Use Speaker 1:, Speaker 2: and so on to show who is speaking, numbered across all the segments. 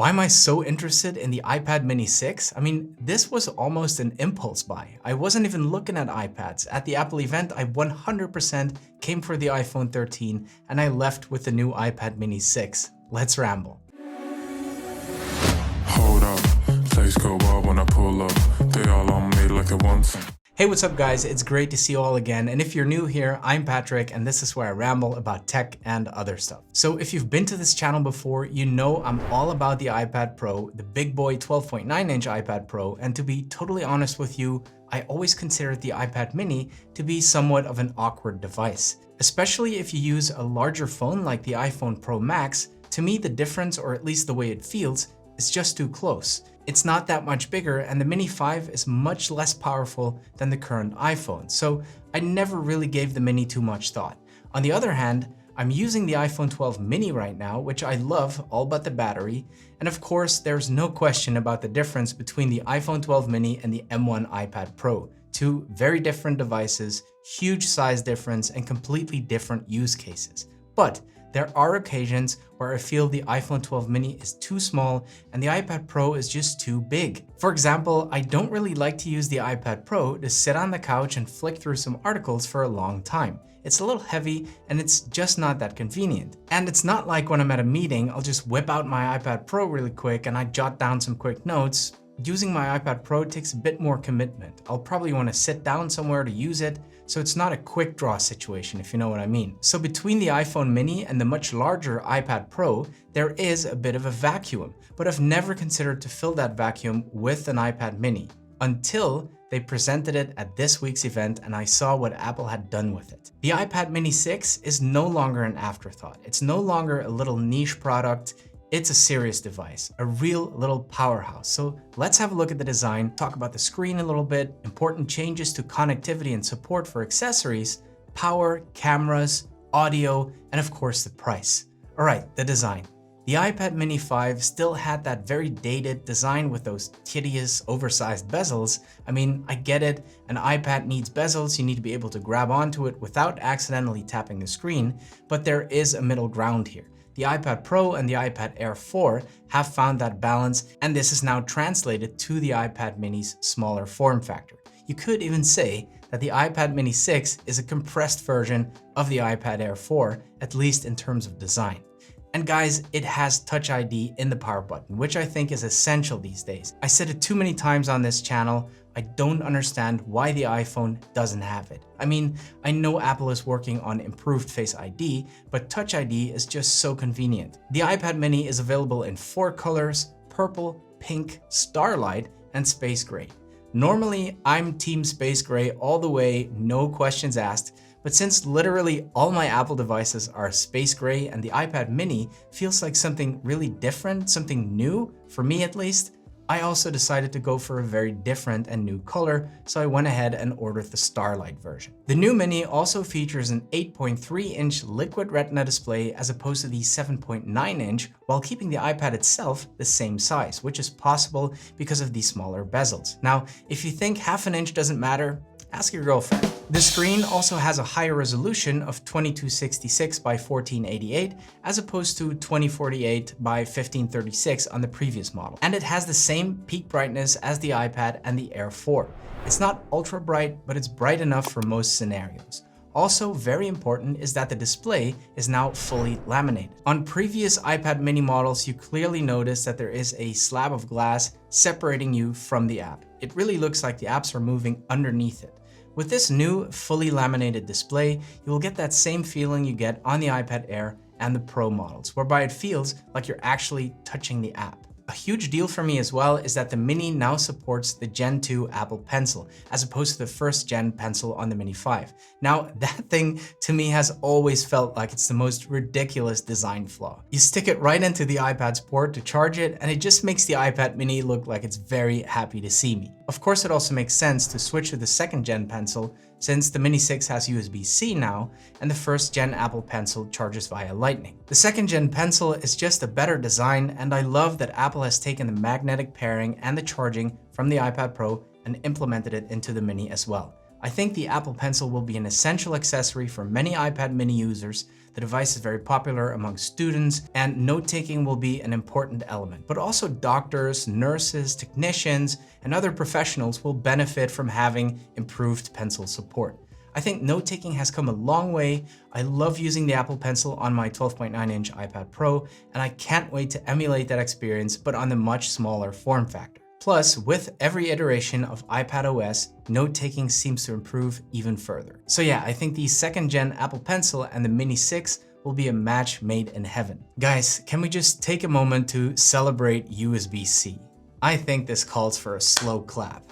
Speaker 1: Why am I so interested in the iPad mini 6? I mean, this was almost an impulse buy. I wasn't even looking at iPads. At the Apple event, I 100% came for the iPhone 13 and I left with the new iPad mini 6. Let's ramble.
Speaker 2: Hold up, things go wild when I pull up. They all on me like at once.
Speaker 1: Hey, what's up guys? It's great to see you all again. And if you're new here, I'm Patrick and this is where I ramble about tech and other stuff. So if you've been to this channel before, you know I'm all about the iPad Pro, the big boy 12.9-inch iPad Pro. And to be totally honest with you, I always considered the iPad mini to be somewhat of an awkward device. Especially if you use a larger phone like the iPhone Pro Max, to me the difference, or at least the way it feels, is just too close. It's not that much bigger and the Mini 5 is much less powerful than the current iPhone, so I never really gave the Mini too much thought. On the other hand, I'm using the iPhone 12 mini right now, which I love all but the battery, and of course there's no question about the difference between the iPhone 12 mini and the M1 iPad Pro. Two very different devices, huge size difference, and completely different use cases. But there are occasions where I feel the iPhone 12 mini is too small and the iPad Pro is just too big. For example, I don't really like to use the iPad Pro to sit on the couch and flick through some articles for a long time. It's a little heavy and it's just not that convenient. And it's not like when I'm at a meeting, I'll just whip out my iPad Pro really quick and I jot down some quick notes. Using my iPad Pro takes a bit more commitment. I'll probably want to sit down somewhere to use it, so it's not a quick draw situation, if you know what I mean. So between the iPhone mini and the much larger iPad Pro, there is a bit of a vacuum, but I've never considered to fill that vacuum with an iPad mini until they presented it at this week's event and I saw what Apple had done with it. The iPad mini 6 is no longer an afterthought. It's no longer a little niche product. It's a serious device, a real little powerhouse. So let's have a look at the design, talk about the screen a little bit, important changes to connectivity and support for accessories, power, cameras, audio, and of course the price. All right, the design. The iPad mini 5 still had that very dated design with those hideous oversized bezels. I mean, I get it, an iPad needs bezels, you need to be able to grab onto it without accidentally tapping the screen, but there is a middle ground here. The iPad Pro and the iPad Air 4 have found that balance, and this is now translated to the iPad mini's smaller form factor. You could even say that the iPad mini 6 is a compressed version of the iPad Air 4, at least in terms of design. And guys, it has Touch ID in the power button, which I think is essential these days. I said it too many times on this channel, I don't understand why the iPhone doesn't have it. I mean, I know Apple is working on improved Face ID, but Touch ID is just so convenient. The iPad mini is available in 4 colors: purple, pink, starlight, and space gray. Normally, I'm team space gray all the way, no questions asked, but since literally all my Apple devices are space gray and the iPad mini feels like something really different, something new, for me at least, I also decided to go for a very different and new color, so I went ahead and ordered the Starlight version. The new Mini also features an 8.3-inch liquid retina display as opposed to the 7.9-inch, while keeping the iPad itself the same size, which is possible because of the smaller bezels. Now, if you think half an inch doesn't matter, ask your girlfriend. The screen also has a higher resolution of 2266 by 1488 as opposed to 2048 by 1536 on the previous model. And it has the same peak brightness as the iPad and the Air 4. It's not ultra bright, but it's bright enough for most scenarios. Also very important is that the display is now fully laminated. On previous iPad mini models, you clearly notice that there is a slab of glass separating you from the app. It really looks like the apps are moving underneath it. With this new fully laminated display, you will get that same feeling you get on the iPad Air and the Pro models, whereby it feels like you're actually touching the app. A huge deal for me as well is that the Mini now supports the Gen 2 Apple Pencil, as opposed to the first gen Pencil on the Mini 5. Now, that thing to me has always felt like it's the most ridiculous design flaw. You stick it right into the iPad's port to charge it, and it just makes the iPad Mini look like it's very happy to see me. Of course, it also makes sense to switch to the second gen Pencil, since the Mini 6 has USB-C now, and the first gen Apple Pencil charges via Lightning. The second gen Pencil is just a better design, and I love that Apple has taken the magnetic pairing and the charging from the iPad Pro and implemented it into the Mini as well. I think the Apple Pencil will be an essential accessory for many iPad mini users. The device is very popular among students, and note-taking will be an important element. But also doctors, nurses, technicians, and other professionals will benefit from having improved pencil support. I think note-taking has come a long way. I love using the Apple Pencil on my 12.9-inch iPad Pro, and I can't wait to emulate that experience, but on the much smaller form factor. Plus, with every iteration of iPadOS, note-taking seems to improve even further. So yeah, I think the 2nd gen Apple Pencil and the Mini 6 will be a match made in heaven. Guys, can we just take a moment to celebrate USB-C? I think this calls for a slow clap.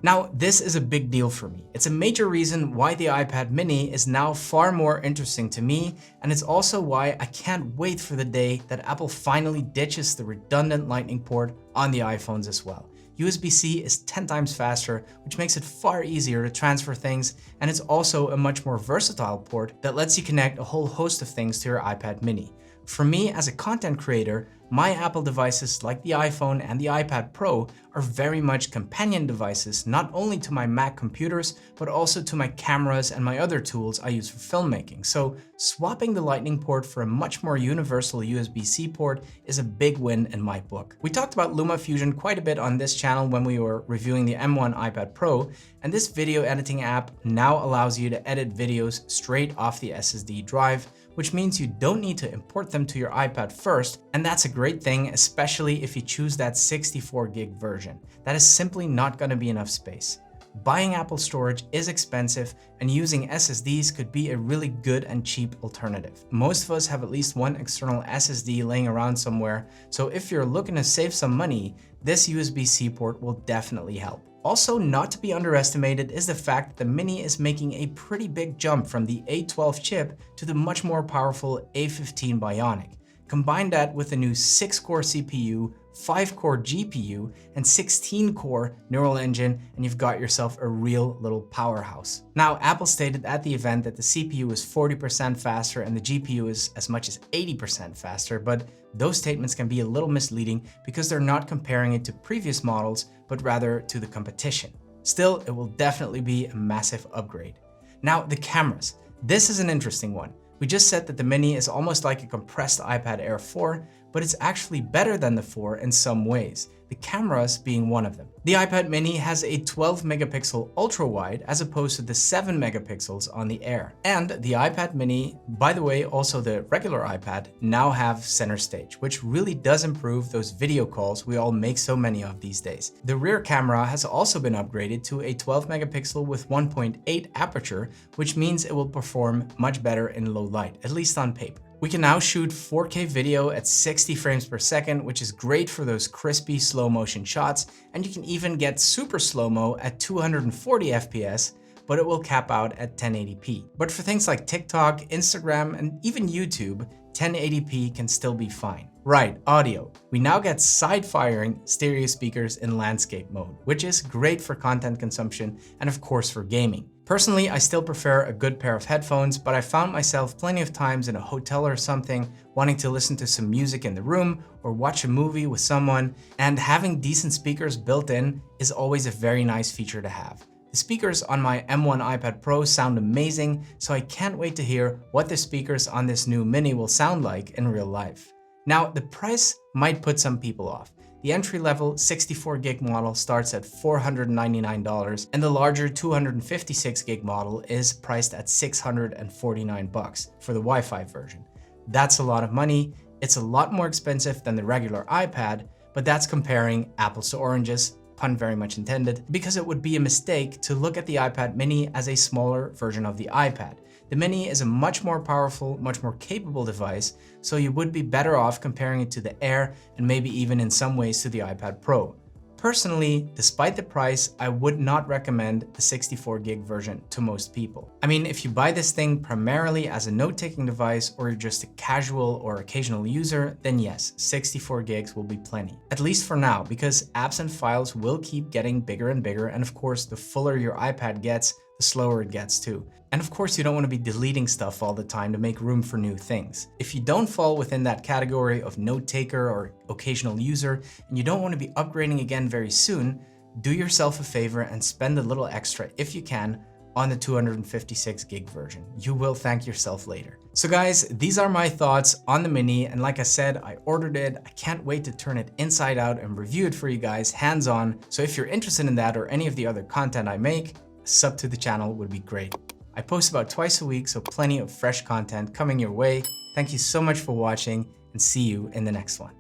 Speaker 1: Now, this is a big deal for me. It's a major reason why the iPad mini is now far more interesting to me, and it's also why I can't wait for the day that Apple finally ditches the redundant Lightning port on the iPhones as well. USB-C is 10 times faster, which makes it far easier to transfer things, and it's also a much more versatile port that lets you connect a whole host of things to your iPad mini. For me, as a content creator, my Apple devices like the iPhone and the iPad Pro are very much companion devices, not only to my Mac computers, but also to my cameras and my other tools I use for filmmaking. So swapping the Lightning port for a much more universal USB-C port is a big win in my book. We talked about LumaFusion quite a bit on this channel when we were reviewing the M1 iPad Pro, and this video editing app now allows you to edit videos straight off the SSD drive, which means you don't need to import them to your iPad first, and that's a great thing, especially if you choose that 64 gig version. That is simply not going to be enough space. Buying Apple storage is expensive, and using SSDs could be a really good and cheap alternative. Most of us have at least one external SSD laying around somewhere, so if you're looking to save some money, this USB-C port will definitely help. Also, not to be underestimated is the fact that the Mini is making a pretty big jump from the A12 chip to the much more powerful A15 Bionic. Combine that with a new 6-core CPU, 5-core GPU, and 16-core neural engine, and you've got yourself a real little powerhouse. Now, Apple stated at the event that the CPU is 40% faster and the GPU is as much as 80% faster, but those statements can be a little misleading because they're not comparing it to previous models, but rather to the competition. Still, it will definitely be a massive upgrade. Now, the cameras. This is an interesting one. We just said that the Mini is almost like a compressed iPad Air 4, but it's actually better than the 4 in some ways, the cameras being one of them. The iPad Mini has a 12 megapixel ultra wide as opposed to the 7 megapixels on the Air. And the iPad Mini, by the way, also the regular iPad, now have center stage, which really does improve those video calls we all make so many of these days. The rear camera has also been upgraded to a 12 megapixel with 1.8 aperture, which means it will perform much better in low light, at least on paper. We can now shoot 4K video at 60 frames per second, which is great for those crispy slow motion shots, and you can even get super slow-mo at 240 FPS, but it will cap out at 1080p. But for things like TikTok, Instagram, and even YouTube, 1080p can still be fine. Right, audio. We now get side-firing stereo speakers in landscape mode, which is great for content consumption and of course for gaming. Personally, I still prefer a good pair of headphones, but I found myself plenty of times in a hotel or something wanting to listen to some music in the room or watch a movie with someone, and having decent speakers built in is always a very nice feature to have. The speakers on my M1 iPad Pro sound amazing, so I can't wait to hear what the speakers on this new Mini will sound like in real life. Now, the price might put some people off. The entry-level 64 gig model starts at $499, and the larger 256 gig model is priced at $649 for the Wi-Fi version. That's a lot of money. It's a lot more expensive than the regular iPad, but that's comparing apples to oranges, pun very much intended, because it would be a mistake to look at the iPad Mini as a smaller version of the iPad. The Mini is a much more powerful, much more capable device, so you would be better off comparing it to the Air and maybe even in some ways to the iPad Pro. Personally, despite the price, I would not recommend the 64 gig version to most people. I mean, if you buy this thing primarily as a note-taking device or you're just a casual or occasional user, then yes, 64 gigs will be plenty. At least for now, because apps and files will keep getting bigger and bigger, and of course, the fuller your iPad gets, the slower it gets too. And of course, you don't want to be deleting stuff all the time to make room for new things. If you don't fall within that category of note taker or occasional user, and you don't want to be upgrading again very soon, do yourself a favor and spend a little extra if you can on the 256 gig version. You will thank yourself later. So guys, these are my thoughts on the Mini, and like I said, I ordered it. I can't wait to turn it inside out and review it for you guys hands-on. So if you're interested in that or any of the other content I make, a sub to the channel would be great. I post about twice a week, so plenty of fresh content coming your way. Thank you so much for watching, and see you in the next one.